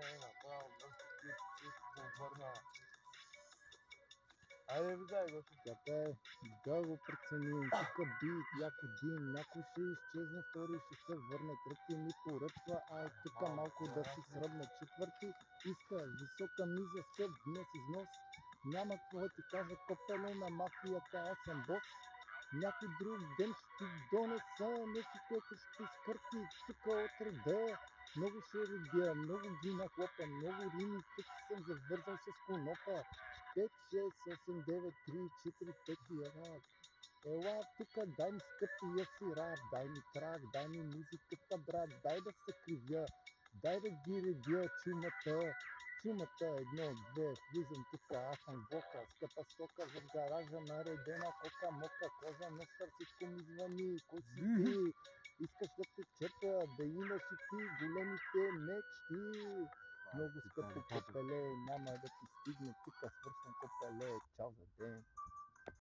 направо всичко върна. Айде видай го. Капе, да го преценим, тук бит, яко дим, някой ще изчезне, втори ще се върне, трети ни поръчва, ай тук малко да си сръбне, четвърти иска висока миза, скъп днес износ, няма какво ти кажа, копеле на мафията, аз съм бос. Някой друг ден ще ти донеса, нещо, което ще изкърти тук от реда. Много ще редя, много ги нахлопа, много рими, тук съм завързал с конопа. 5, 6, 8, 9, 3, 4, 5 и рап. Ела тука, дай ми скъпия си рап, дай ми трак, дай ми музиката, брат, дай да се кривя, дай да ги редя чумата. Чумата, 1, 2, влизам тука, аз съм вока, скъпа стока в гаража, наредена кока-мока, кожа, ностър, всичко ми звъни, кой си ти? Искаш да те черпя, да имаш и ти големите мечти. Много скъпо копеле, няма да ти стигне, тука свършвам копеле, чао за ден.